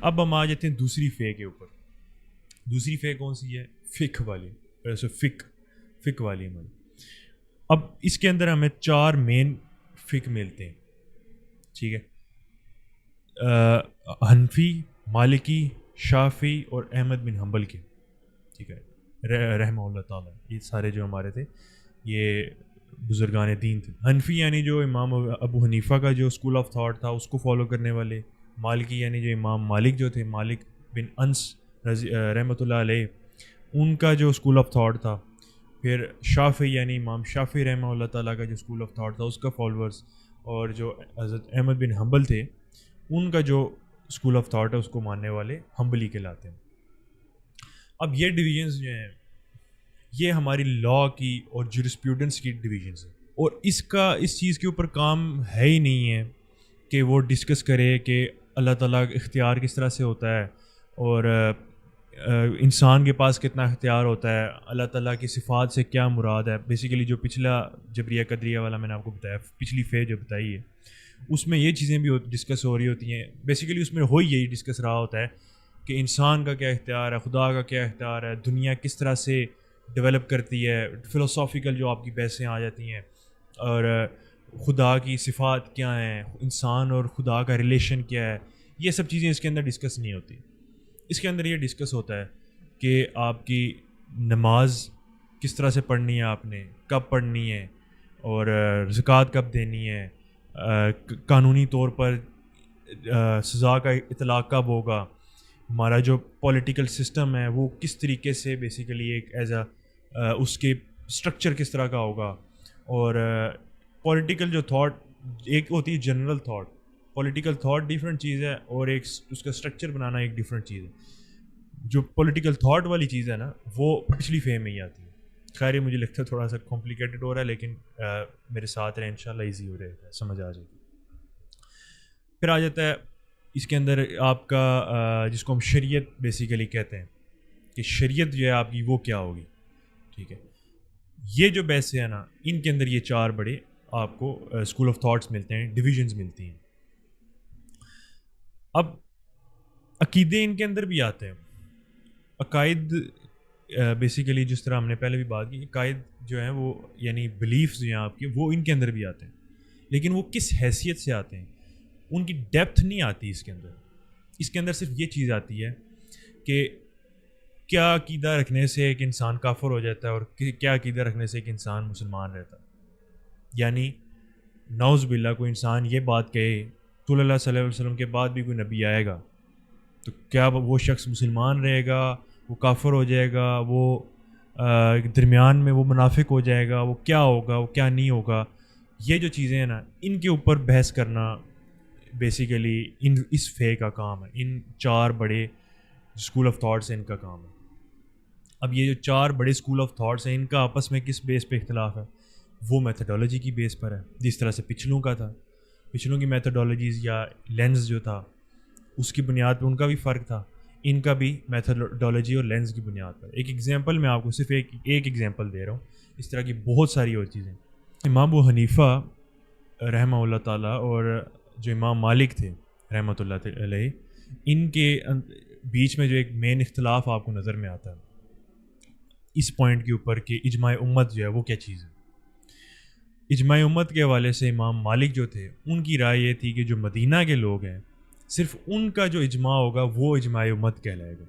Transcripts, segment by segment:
اب ہم آ جاتے ہیں دوسری فے کے اوپر. دوسری فے کون سی ہے؟ فک والی. فک والی ہماری. اب اس کے اندر ہمیں 4 مین فک ملتے ہیں. ٹھیک ہے. حنفی، مالکی، شافعی اور احمد بن حنبل کے. ٹھیک ہے، رحمہ اللہ تعالیٰ. یہ سارے جو ہمارے تھے یہ بزرگان دین تھے. حنفی یعنی جو امام ابو حنیفہ کا جو اسکول آف تھاٹ تھا اس کو فالو کرنے والے. مالکی یعنی جو امام مالک جو تھے، مالک بن انس رحمۃ اللہ علیہ، ان کا جو اسکول آف تھاٹ تھا. پھر شافعی یعنی امام شافعی رحمہ اللہ تعالیٰ کا جو اسکول آف تھاٹ تھا اس کا فالوورز. اور جو حضرت احمد بن حنبل تھے ان کا جو اسکول آف تھاٹ ہے اس کو ماننے والے حنبلی کہلاتے ہیں. اب یہ ڈویژنز جو ہیں یہ ہماری لا کی اور جورسپروڈنس کی ڈویژنز ہیں. اور اس چیز کے اوپر کام ہے ہی نہیں ہے کہ وہ ڈسکس کرے کہ اللہ تعالیٰ کا اختیار کس طرح سے ہوتا ہے اور انسان کے پاس کتنا اختیار ہوتا ہے، اللہ تعالیٰ کی صفات سے کیا مراد ہے. بیسیکلی جو پچھلا جبریہ قدریہ والا میں نے آپ کو بتایا، پچھلی فے جو بتائی ہے، اس میں یہ چیزیں بھی ڈسکس ہو رہی ہوتی ہیں. بیسیکلی اس میں یہی ڈسکس رہا ہوتا ہے کہ انسان کا کیا اختیار ہے، خدا کا کیا اختیار ہے، دنیا کس طرح سے ڈیولپ کرتی ہے. فلسافیکل جو آپ کی بحثیں آ جاتی ہیں، اور خدا کی صفات کیا ہیں، انسان اور خدا کا ریلیشن کیا ہے، یہ سب چیزیں اس کے اندر ڈسکس نہیں ہوتی. اس کے اندر یہ ڈسکس ہوتا ہے کہ آپ کی نماز کس طرح سے پڑھنی ہے، آپ نے کب پڑھنی ہے، اور زکوٰۃ کب دینی ہے، قانونی طور پر سزا کا اطلاق کب ہوگا، ہمارا جو پولیٹیکل سسٹم ہے وہ کس طریقے سے بیسیکلی ایک ایز اس کے اسٹرکچر کس طرح کا ہوگا. اور پولیٹیکل جو تھاٹ ایک ہوتی ہے general thought, political thought different چیز ہے اور ایک اس کا اسٹرکچر بنانا ایک ڈفرینٹ چیز ہے. جو پولیٹیکل تھاٹ والی چیز ہے نا وہ پچھلی فے میں ہی آتی ہے. خیر یہ مجھے لگتا ہے تھوڑا سا کمپلیکیٹڈ ہو رہا ہے، لیکن میرے ساتھ رہے انشاءاللہ ایزی ہو رہے گا، سمجھ آ جائے گی. پھر آ جاتا ہے اس کے اندر آپ کا جس کو ہم شریعت بیسیکلی کہتے ہیں کہ شریعت جو ہے آپ کی وہ کیا ہوگی. ٹھیک ہے. یہ جو بحثیں ہیں نا ان کے اندر یہ 4 بڑے آپ کو اسکول آف تھاٹس ملتے ہیں، ڈویژنز ملتی ہیں. اب عقیدے ان کے اندر بھی آتے ہیں. عقائد بیسیکلی جس طرح ہم نے پہلے بھی بات کی، عقائد جو ہیں وہ یعنی بلیفز جو ہیں آپ کے وہ ان کے اندر بھی آتے ہیں، لیکن وہ کس حیثیت سے آتے ہیں، ان کی ڈیپتھ نہیں آتی اس کے اندر. اس کے اندر صرف یہ چیز آتی ہے کہ کیا عقیدہ رکھنے سے ایک انسان کافر ہو جاتا ہے اور کیا عقیدہ رکھنے سے ایک انسان مسلمان رہتا ہے. یعنی نعوذ باللہ کوئی انسان یہ بات کہے رسول اللہ صلی اللہ علیہ وسلم کے بعد بھی کوئی نبی آئے گا تو کیا وہ شخص مسلمان رہے گا، وہ کافر ہو جائے گا، وہ درمیان میں وہ منافق ہو جائے گا، وہ کیا ہوگا، وہ کیا نہیں ہوگا. یہ جو چیزیں ہیں نا ان کے اوپر بحث کرنا بیسیکلی اس فے کا کام ہے. ان 4 بڑے اسکول آف تھاٹس ہیں ان کا کام ہے. اب یہ جو 4 بڑے اسکول آف تھاٹس ہیں ان کا آپس میں کس بیس پہ اختلاف ہے؟ وہ میتھڈالوجی کی بیس پر ہے. جس طرح سے پچھلوں کا تھا، پچھلوں کی میتھڈالوجیز یا لینز جو تھا اس کی بنیاد پہ ان کا بھی فرق تھا، ان کا بھی میتھڈالوجی اور لینز کی بنیاد پر. ایک ایگزامپل میں آپ کو صرف ایک ایگزامپل دے رہا ہوں، اس طرح کی بہت ساری اور چیزیں. امام ابو حنیفہ رحمہ اللہ تعالیٰ اور جو امام مالک تھے رحمۃ اللہ علیہ، ان کے بیچ میں جو ایک مین اختلاف آپ کو نظر میں آتا ہے اس پوائنٹ کے اوپر کہ اجماع امت جو ہے وہ کیا چیز ہے. اجماع امت کے حوالے سے امام مالک جو تھے ان کی رائے یہ تھی کہ جو مدینہ کے لوگ ہیں صرف ان کا جو اجماع ہوگا وہ اجماع امت کہلائے گا،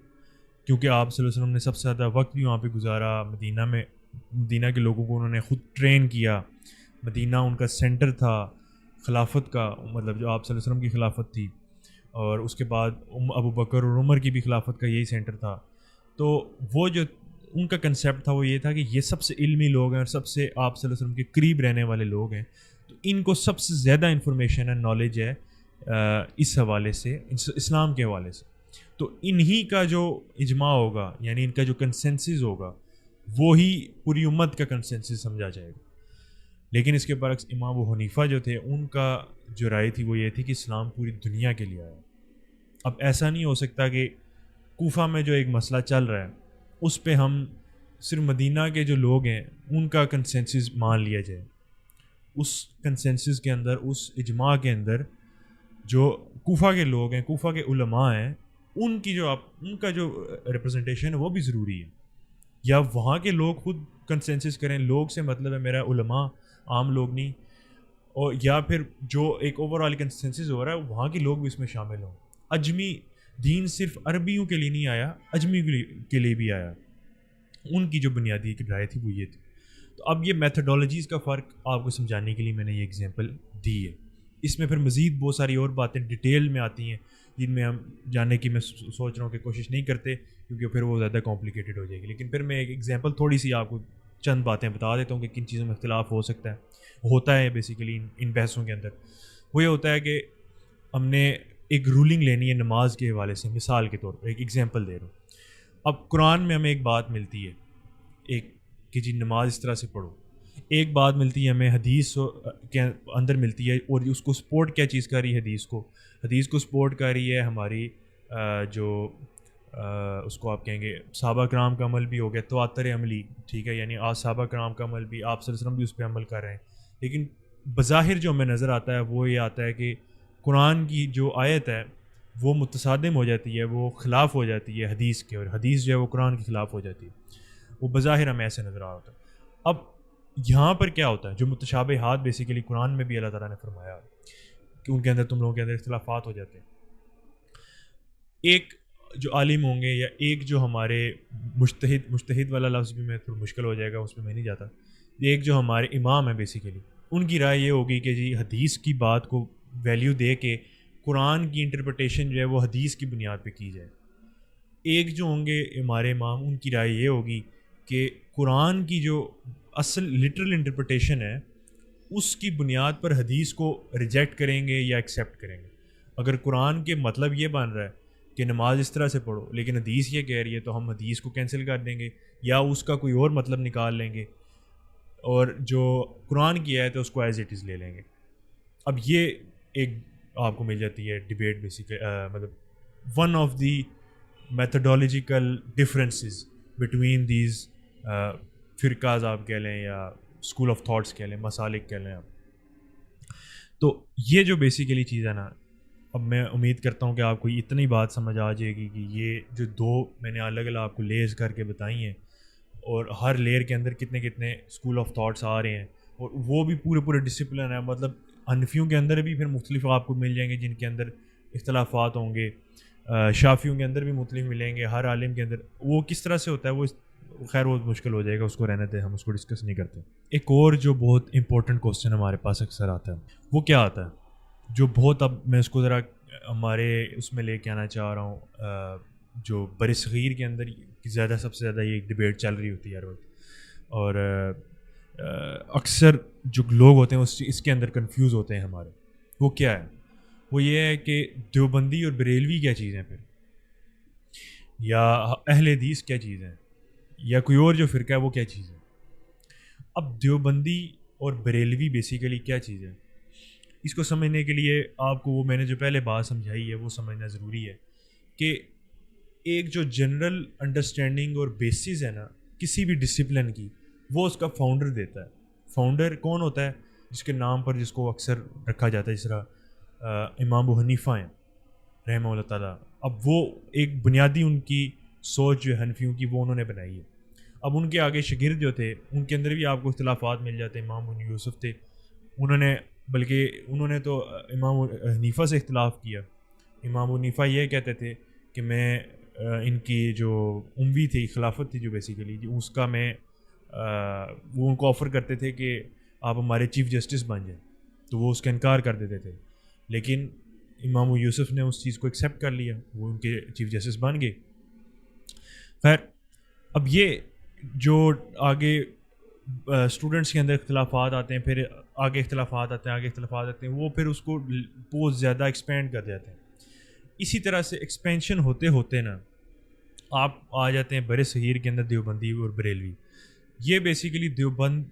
کیونکہ آپ صلی اللہ علیہ وسلم نے سب سے زیادہ وقت بھی وہاں پہ گزارا مدینہ میں. مدینہ کے لوگوں کو انہوں نے خود ٹرین کیا، مدینہ ان کا سینٹر تھا خلافت کا، مطلب جو آپ صلی اللہ علیہ وسلم کی خلافت تھی، اور اس کے بعد ابو بکر اور عمر کی بھی خلافت کا یہی سینٹر تھا. تو وہ جو ان کا کنسیپٹ تھا وہ یہ تھا کہ یہ سب سے علمی لوگ ہیں اور سب سے آپ صلی اللہ علیہ وسلم کے قریب رہنے والے لوگ ہیں، تو ان کو سب سے زیادہ انفارمیشن ہے، نالج ہے اس حوالے سے، اسلام کے حوالے سے. تو انہی کا جو اجماع ہوگا یعنی ان کا جو کنسنسس ہوگا وہی پوری امت کا کنسنسس سمجھا جائے گا. لیکن اس کے برعکس امام ابو حنیفہ جو تھے ان کا جو رائے تھی وہ یہ تھی کہ اسلام پوری دنیا کے لیے آیا. اب ایسا نہیں ہو سکتا کہ کوفہ میں جو ایک مسئلہ چل رہا ہے اس پہ ہم صرف مدینہ کے جو لوگ ہیں ان کا کنسنسس مان لیا جائے. اس کنسنسس کے اندر، اس اجماع کے اندر جو کوفہ کے لوگ ہیں، کوفہ کے علماء ہیں، ان کا جو ریپرزنٹیشن ہے وہ بھی ضروری ہے. یا وہاں کے لوگ خود کنسنسس کریں, لوگ سے مطلب ہے میرا علماء, عام لوگ نہیں, اور یا پھر جو ایک اوور آل کنسنسس ہو رہا ہے وہاں کے لوگ بھی اس میں شامل ہوں. اجمی دین صرف عربیوں کے لیے نہیں آیا, اجمی کے لیے بھی آیا. ان کی جو بنیادی رائے تھی وہ یہ تھی. تو اب یہ میتھڈالوجیز کا فرق آپ کو سمجھانے کے لیے میں نے یہ ایگزامپل دی ہے. اس میں پھر مزید بہت ساری اور باتیں ڈیٹیل میں آتی ہیں جن میں ہم جاننے کی میں سوچ رہا ہوں کہ کوشش نہیں کرتے, کیونکہ پھر وہ زیادہ کمپلیکیٹڈ ہو جائے گی. لیکن پھر میں ایک ایگزامپل تھوڑی سی آپ کو چند باتیں بتا دیتا ہوں کہ کن چیزوں میں اختلاف ہوتا ہے بیسیکلی ان بحثوں کے اندر. وہ یہ ہوتا ہے کہ ہم نے ایک رولنگ لینی ہے نماز کے حوالے سے. مثال کے طور پر ایک ایگزامپل دے رہا ہوں. اب قرآن میں ہمیں ایک بات ملتی ہے ایک کہ جی نماز اس طرح سے پڑھو. ایک بات ملتی ہے ہمیں حدیث کے اندر ملتی ہے, اور اس کو سپورٹ کیا چیز کر رہی ہے, حدیث کو سپورٹ کر رہی ہے ہماری جو اس کو آپ کہیں گے صحابہ کرام کا عمل بھی ہو گیا, تواتر عملی, ٹھیک ہے, یعنی صحابہ کرام کا عمل بھی, آپ صلی اللہ علیہ وسلم بھی اس پہ عمل کر رہے ہیں. لیکن بظاہر جو ہمیں نظر آتا ہے وہ یہ آتا ہے کہ قرآن کی جو آیت ہے وہ متصادم ہو جاتی ہے, وہ خلاف ہو جاتی ہے حدیث کے, اور حدیث جو ہے وہ قرآن کے خلاف ہو جاتی ہے. وہ بظاہر ہمیں ایسے نظر آ رہا ہوتا ہے. اب یہاں پر کیا ہوتا ہے, جو متشابہات بیسیکلی قرآن میں بھی اللہ تعالیٰ نے فرمایا کہ ان کے اندر تم لوگوں کے اندر اختلافات ہو جاتے ہیں. ایک جو عالم ہوں گے یا ایک جو ہمارے مجتہد والا لفظ بھی میں تھوڑا مشکل ہو جائے گا, اس میں نہیں جاتا, ایک جو ہمارے امام ہیں بیسیکلی, ان کی رائے یہ ہوگی کہ جی حدیث کی بات کو ویلیو دے کے قرآن کی انٹرپریٹیشن جو ہے وہ حدیث کی بنیاد پہ کی جائے. ایک جو ہوں گے ہمارے امام, ان کی رائے یہ ہوگی کہ قرآن کی جو اصل لٹرل انٹرپریٹیشن ہے اس کی بنیاد پر حدیث کو ریجیکٹ کریں گے یا ایکسیپٹ کریں گے. اگر قرآن کے مطلب یہ بن رہا ہے کہ نماز اس طرح سے پڑھو, لیکن حدیث یہ کہہ رہی ہے, تو ہم حدیث کو کینسل کر دیں گے یا اس کا کوئی اور مطلب نکال لیں گے, اور جو قرآن کی آیت ہے اس کو ایز اٹ از لے لیں گے. اب یہ ایک آپ کو مل جاتی ہے ڈبیٹ بیسیکلی, مطلب one of the methodological differences between these فرقاز آپ کہہ لیں یا اسکول آف تھاٹس کہہ لیں, مسالک کہہ لیں آپ. تو یہ جو بیسیکلی چیز ہے نا, اب میں امید کرتا ہوں کہ آپ کو اتنی بات سمجھ آ جائے گی کہ یہ جو دو میں نے الگ الگ آپ کو لیئرز کر کے بتائی ہیں, اور ہر لیئر کے اندر کتنے اسکول آف تھاٹس آ رہے ہیں, اور وہ بھی پورے ڈسپلن ہیں. مطلب حنفیوں کے اندر بھی پھر مختلف آپ کو مل جائیں گے جن کے اندر اختلافات ہوں گے, شافیوں کے اندر بھی مختلف ملیں گے, ہر عالم کے اندر. وہ کس طرح سے ہوتا ہے وہ خیر بہت مشکل ہو جائے گا, اس کو رہنے دیں, ہم اس کو ڈسکس نہیں کرتے. ایک اور جو بہت امپورٹنٹ کوسچن ہمارے پاس اکثر آتا ہے وہ کیا آتا ہے, جو بہت, اب میں اس کو ذرا ہمارے اس میں لے کے آنا چاہ رہا ہوں, جو بر صغیر کے اندر سب سے زیادہ یہ ڈبیٹ چل رہی ہوتی ہے ہر وقت, اور اکثر جو لوگ ہوتے ہیں اس کے اندر کنفیوز ہوتے ہیں ہمارے. وہ کیا ہے, وہ یہ ہے کہ دیوبندی اور بریلوی کیا چیز ہیں پھر, یا اہل حدیث کیا چیز ہیں, یا کوئی اور جو فرقہ ہے وہ کیا چیز ہے. اب دیوبندی اور بریلوی بیسیکلی کیا چیز ہے, اس کو سمجھنے کے لیے آپ کو وہ میں نے جو پہلے بات سمجھائی ہے وہ سمجھنا ضروری ہے کہ ایک جو جنرل انڈرسٹینڈنگ اور بیسز ہے نا کسی بھی ڈسپلن کی, وہ اس کا فاؤنڈر دیتا ہے. فاؤنڈر کون ہوتا ہے, جس کے نام پر جس کو اکثر رکھا جاتا ہے, جس طرح امام ابو حنیفہ ہیں رحمہ اللہ تعالیٰ. اب وہ ایک بنیادی ان کی سوچ جو حنفیوں کی وہ انہوں نے بنائی ہے. اب ان کے آگے شاگرد جو تھے ان کے اندر بھی آپ کو اختلافات مل جاتے ہیں. امام ابو یوسف تھے, انہوں نے تو امام حنیفہ سے اختلاف کیا. امام حنیفہ یہ کہتے تھے کہ میں ان کی جو اموی تھی, خلافت تھی جو بیسیکلی اس کا میں وہ ان کو آفر کرتے تھے کہ آپ ہمارے چیف جسٹس بن جائیں, تو وہ اس کا انکار کر دیتے تھے. لیکن امام یوسف نے اس چیز کو ایکسیپٹ کر لیا, وہ ان کے چیف جسٹس بن گئے. خیر, اب یہ جو آگے اسٹوڈنٹس کے اندر اختلافات آتے ہیں, پھر آگے اختلافات آتے ہیں, وہ پھر اس کو بہت زیادہ ایکسپینڈ کر دیتے ہیں. اسی طرح سے ایکسپینشن ہوتے ہوتے نا آپ آ جاتے ہیں بر صغیر کے اندر دیوبندی اور بریلوی. یہ بیسیکلی دیوبند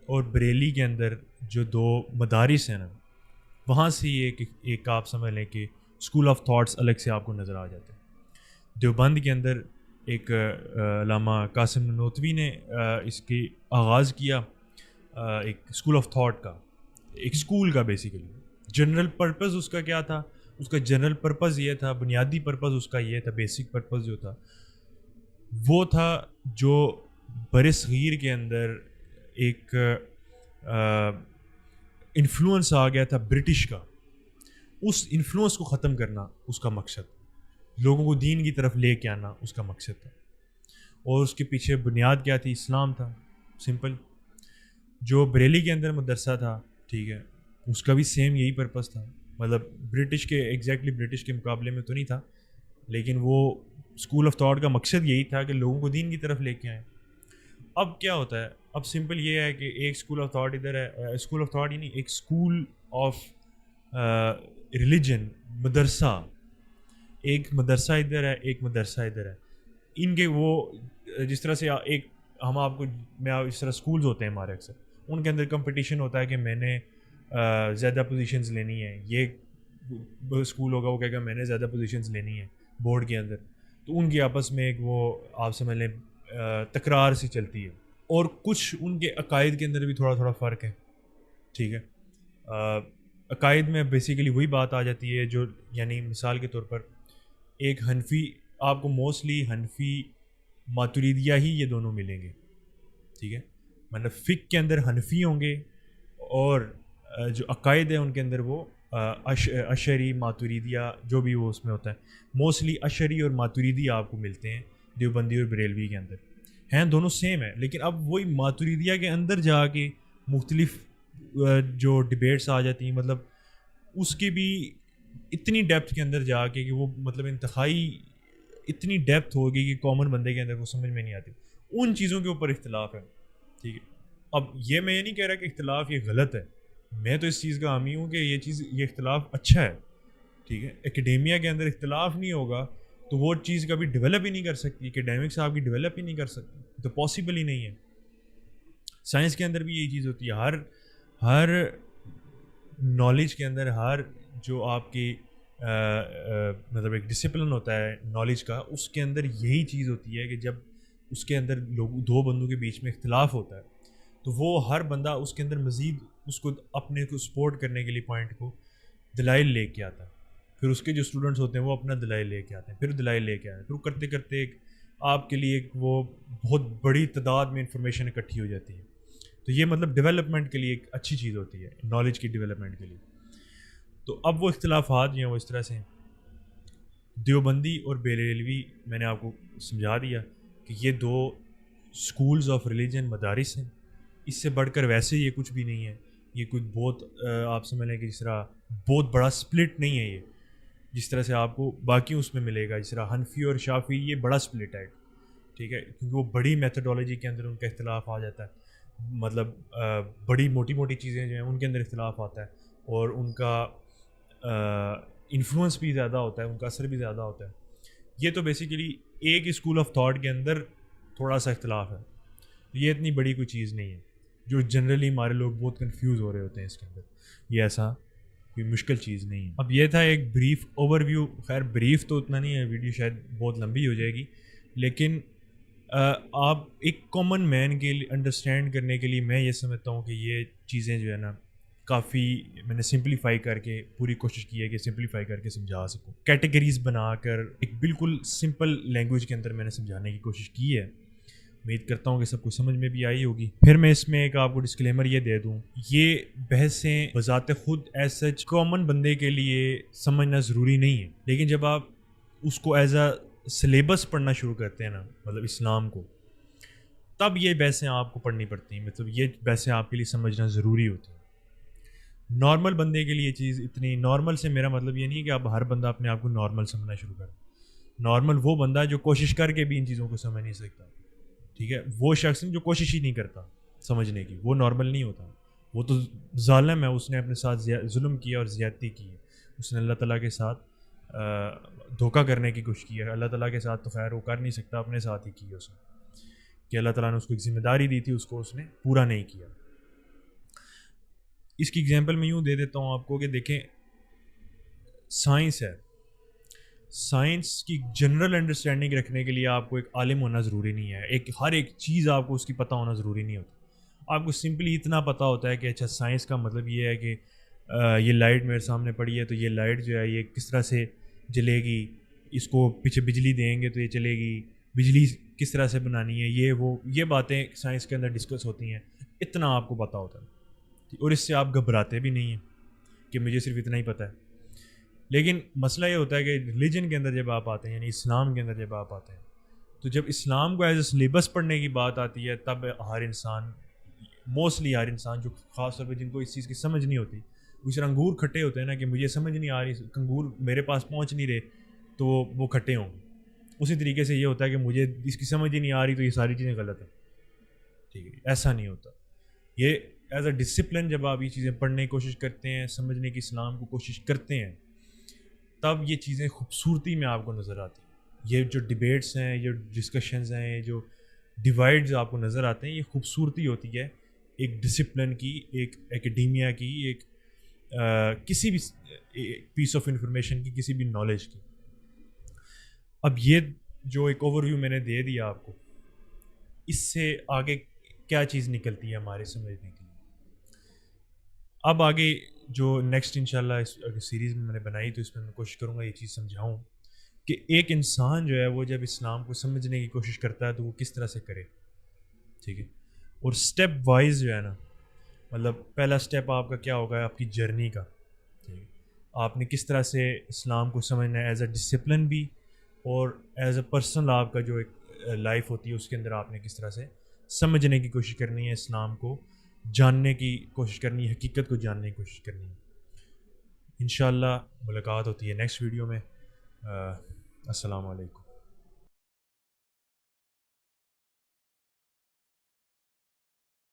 اور بریلی کے اندر جو دو مدارس ہیں نا, وہاں سے یہ ایک آپ سمجھ لیں کہ اسکول آف تھاٹس الگ سے آپ کو نظر آ جاتے ہیں. دیوبند کے اندر ایک علامہ قاسم نانوتوی نے اس کی آغاز کیا ایک اسکول آف تھاٹ کا, ایک اسکول کا. بیسیکلی جنرل پرپز اس کا کیا تھا, اس کا جنرل پرپز یہ تھا, بنیادی پرپز اس کا یہ تھا, بیسک پرپز جو تھا وہ تھا جو بر صغیر کے اندر ایک انفلوئنس آ گیا تھا برٹش کا, اس انفلوئنس کو ختم کرنا اس کا مقصد, لوگوں کو دین کی طرف لے کے آنا اس کا مقصد تھا. اور اس کے پیچھے بنیاد کیا تھی؟ اسلام تھا, سمپل. جو بریلی کے اندر مدرسہ تھا, ٹھیک ہے, اس کا بھی سیم یہی پرپس تھا, مطلب برٹش کے ایگزیکٹلی برٹش کے مقابلے میں تو نہیں تھا, لیکن وہ اسکول آف تھاٹ کا مقصد یہی تھا کہ لوگوں کو دین کی طرف لے کے آئیں. اب کیا ہوتا ہے, اب سمپل یہ ہے کہ ایک اسکول آف تھاٹ ادھر ہے, اسکول آف تھاٹ ہی نہیں, ایک اسکول آف ریلیجن, مدرسہ, ایک مدرسہ ادھر ہے, ایک مدرسہ ادھر ہے. ان کے وہ جس طرح سے ایک ہم آپ کو میں اس طرح اسکولز ہوتے ہیں ہمارے اکثر, ان کے اندر کمپٹیشن ہوتا ہے کہ میں نے زیادہ پوزیشنز لینی ہیں, یہ اسکول ہوگا وہ کہے گا میں نے زیادہ پوزیشنز لینی ہیں بورڈ کے اندر, تو ان کی آپس میں ایک وہ آپ سمجھ لیں تکرار سی چلتی ہے. اور کچھ ان کے عقائد کے اندر بھی تھوڑا تھوڑا فرق ہے, ٹھیک ہے. عقائد میں بیسیکلی وہی بات آ جاتی ہے جو, یعنی مثال کے طور پر ایک حنفی, آپ کو موسٹلی حنفی ماتریدیہ ہی یہ دونوں ملیں گے, ٹھیک ہے, مطلب فقہ کے اندر حنفی ہوں گے, اور جو عقائد ہیں ان کے اندر وہ اشعری ماتریدیہ جو بھی وہ اس میں ہوتا ہے, موسٹلی اشعری اور ماتریدی آپ کو ملتے ہیں دیوبندی اور بریلوی کے اندر, ہیں دونوں سیم ہیں. لیکن اب وہی ماتریدیہ کے اندر جا کے مختلف جو ڈبیٹس آ جاتی ہیں, مطلب اس کی بھی اتنی ڈیپتھ کے اندر جا کے کہ وہ مطلب انتہائی اتنی ڈیپتھ ہوگی کہ کامن بندے کے اندر وہ سمجھ میں نہیں آتی. ان چیزوں کے اوپر اختلاف ہے, ٹھیک ہے. اب یہ میں یہ نہیں کہہ رہا کہ اختلاف یہ غلط ہے, میں تو اس چیز کا حامی ہوں کہ یہ اختلاف اچھا ہے, ٹھیک ہے. ایکڈیمیا کے اندر اختلاف نہیں ہوگا تو وہ چیز کبھی ڈیولپ ہی نہیں کر سکتی, اکیڈیمکس آپ کی ڈیولپ ہی نہیں کر سکتی, تو پاسبل ہی نہیں ہے. سائنس کے اندر بھی یہی چیز ہوتی ہے, ہر نالج کے اندر, ہر جو آپ کی مطلب ایک ڈسپلن ہوتا ہے نالج کا, اس کے اندر یہی چیز ہوتی ہے کہ جب اس کے اندر دو بندوں کے بیچ میں اختلاف ہوتا ہے تو وہ ہر بندہ اس کے اندر مزید اس کو اپنے کو سپورٹ کرنے کے لیے پوائنٹ کو دلائل لے کے آتا ہے. پھر اس کے جو اسٹوڈنٹس ہوتے ہیں وہ اپنا دلائل لے کے آتے ہیں, پھر دلائل لے کے آتے ہیں, پھر کرتے کرتے ایک آپ کے لیے ایک وہ بہت بڑی تعداد میں انفارمیشن اکٹھی ہو جاتی ہے. تو یہ مطلب ڈیولپمنٹ کے لیے ایک اچھی چیز ہوتی ہے, نالج کی ڈیولپمنٹ کے لیے. تو اب وہ اختلافات جو ہیں وہ اس طرح سے ہیں. دیوبندی اور بریلوی میں نے آپ کو سمجھا دیا کہ یہ دو اسکولز آف ریلیجن مدارس ہیں, اس سے بڑھ کر ویسے یہ کچھ بھی نہیں ہے. یہ کوئی بہت آپ سمجھ لیں کہ جس طرح بہت بڑا سپلٹ نہیں ہے, یہ جس طرح سے آپ کو باقی اس میں ملے گا, جس طرح حنفی اور شافعی یہ بڑا سپلٹ ہے, ٹھیک ہے, کیونکہ وہ بڑی میتھڈولوجی کے اندر ان کا اختلاف آ جاتا ہے, مطلب بڑی موٹی موٹی چیزیں جو ہیں ان کے اندر اختلاف آتا ہے, اور ان کا انفلوئنس بھی زیادہ ہوتا ہے, ان کا اثر بھی زیادہ ہوتا ہے. یہ تو بیسیکلی ایک اسکول آف تھاٹ کے اندر تھوڑا سا اختلاف ہے, یہ اتنی بڑی کوئی چیز نہیں ہے جو جنرلی ہمارے لوگ بہت کنفیوز ہو رہے ہوتے ہیں اس کے اندر. یہ ایسا کوئی مشکل چیز نہیں ہے. اب یہ تھا ایک بریف اوور ویو, خیر بریف تو اتنا نہیں ہے, ویڈیو شاید بہت لمبی ہو جائے گی, لیکن آپ ایک کامن مین کے لیے انڈرسٹینڈ کرنے کے لیے میں یہ سمجھتا ہوں کہ یہ چیزیں جو ہے نا کافی میں نے سمپلیفائی کر کے پوری کوشش کی ہے کہ سمپلیفائی کر کے سمجھا سکوں, کیٹیگریز بنا کر ایک بالکل سمپل لینگویج کے اندر میں نے سمجھانے کی کوشش کی ہے. امید کرتا ہوں کہ سب کو سمجھ میں بھی آئی ہوگی. پھر میں اس میں ایک آپ کو ڈسکلیمر یہ دے دوں, یہ بحثیں بذات خود ایز سچ کامن بندے کے لیے سمجھنا ضروری نہیں ہے, لیکن جب آپ اس کو ایز اے سلیبس پڑھنا شروع کرتے ہیں نا, مطلب اسلام کو, تب یہ بحثیں آپ کو پڑھنی پڑتی ہیں, مطلب یہ بحثیں آپ کے لیے سمجھنا ضروری ہوتی ہیں. نارمل بندے کے لیے چیز اتنی نارمل سے میرا مطلب یہ نہیں ہے کہ آپ ہر بندہ اپنے آپ کو نارمل سمجھنا شروع کریں. نارمل وہ بندہ جو کوشش کر کے بھی ان چیزوں کو سمجھ نہیں سکتا, ٹھیک ہے, وہ شخص جو کوشش ہی نہیں کرتا سمجھنے کی, وہ نارمل نہیں ہوتا, وہ تو ظالم ہے, اس نے اپنے ساتھ ظلم کیا اور زیادتی کی ہے, اس نے اللہ تعالیٰ کے ساتھ دھوکہ کرنے کی کوشش کی ہے. اللہ تعالیٰ کے ساتھ تو خیر وہ کر نہیں سکتا, اپنے ساتھ ہی کی ہے اس نے, کہ اللہ تعالیٰ نے اس کو ایک ذمہ داری دی تھی, اس کو اس نے پورا نہیں کیا. اس کی ایگزامپل میں یوں دے دیتا ہوں آپ کو کہ دیکھیں سائنس ہے, سائنس کی جنرل انڈرسٹینڈنگ رکھنے کے لیے آپ کو ایک عالم ہونا ضروری نہیں ہے, ہر ایک چیز آپ کو اس کی پتہ ہونا ضروری نہیں ہوتا. آپ کو سمپلی اتنا پتہ ہوتا ہے کہ اچھا سائنس کا مطلب یہ ہے کہ یہ لائٹ میرے سامنے پڑی ہے تو یہ لائٹ جو ہے یہ کس طرح سے جلے گی، اس کو پیچھے بجلی دیں گے تو یہ چلے گی، بجلی کس طرح سے بنانی ہے، یہ باتیں سائنس کے اندر ڈسکس ہوتی ہیں. اتنا آپ کو پتہ ہوتا ہے اور اس سے آپ گھبراتے بھی نہیں ہیں کہ مجھے صرف اتنا ہی پتہ ہے. لیکن مسئلہ یہ ہوتا ہے کہ ریلیجن کے اندر جب آپ آتے ہیں، یعنی اسلام کے اندر جب آپ آتے ہیں، تو جب اسلام کو ایز اے سلیبس پڑھنے کی بات آتی ہے تب ہر انسان، موسٹلی ہر انسان جو خاص طور پہ جن کو اس چیز کی سمجھ نہیں ہوتی، اس طرح انگور کھٹے ہوتے ہیں نا کہ مجھے سمجھ نہیں آ رہی، انگور میرے پاس پہنچ نہیں رہے تو وہ کھٹے ہوں گے. اسی طریقے سے یہ ہوتا ہے کہ مجھے اس کی سمجھ ہی نہیں آ رہی تو یہ ساری چیزیں غلط ہیں. ٹھیک ہے، ایسا نہیں ہوتا. یہ ایز اے ڈسپلن جب آپ یہ چیزیں پڑھنے کی کوشش کرتے ہیں، سمجھنے کی اسلام کو کوشش کرتے ہیں، تب یہ چیزیں خوبصورتی میں آپ کو نظر آتی ہیں. یہ جو ڈبیٹس ہیں، یہ ڈسکشنز ہیں، یہ جو ڈیوائڈز آپ کو نظر آتے ہیں، یہ خوبصورتی ہوتی ہے ایک ڈسپلن کی، ایک ایکڈیمیا کی، ایک کسی بھی پیس آف انفارمیشن کی، کسی بھی نالج کی. اب یہ جو ایک اوور ویو میں نے دے دیا آپ کو، اس سے آگے کیا چیز نکلتی ہے ہمارے سمجھنے کے لیے. اب آگے جو نیکسٹ انشاءاللہ اس سیریز میں نے بنائی تو اس میں کوشش کروں گا یہ چیز سمجھاؤں کہ ایک انسان جو ہے وہ جب اسلام کو سمجھنے کی کوشش کرتا ہے تو وہ کس طرح سے کرے. ٹھیک ہے، اور سٹیپ وائز جو ہے نا، مطلب پہلا سٹیپ آپ کا کیا ہوگا آپ کی جرنی کا. ٹھیک ہے، آپ نے کس طرح سے اسلام کو سمجھنا ہے ایز اے ڈسپلن بھی، اور ایز اے پرسنل آپ کا جو ایک لائف ہوتی ہے اس کے اندر آپ نے کس طرح سے سمجھنے کی کوشش کرنی ہے، اسلام کو جاننے کی کوشش کرنی ہے، حقیقت کو جاننے کی کوشش کرنی ہے. انشاءاللہ ملاقات ہوتی ہے نیکسٹ ویڈیو میں. السلام علیکم.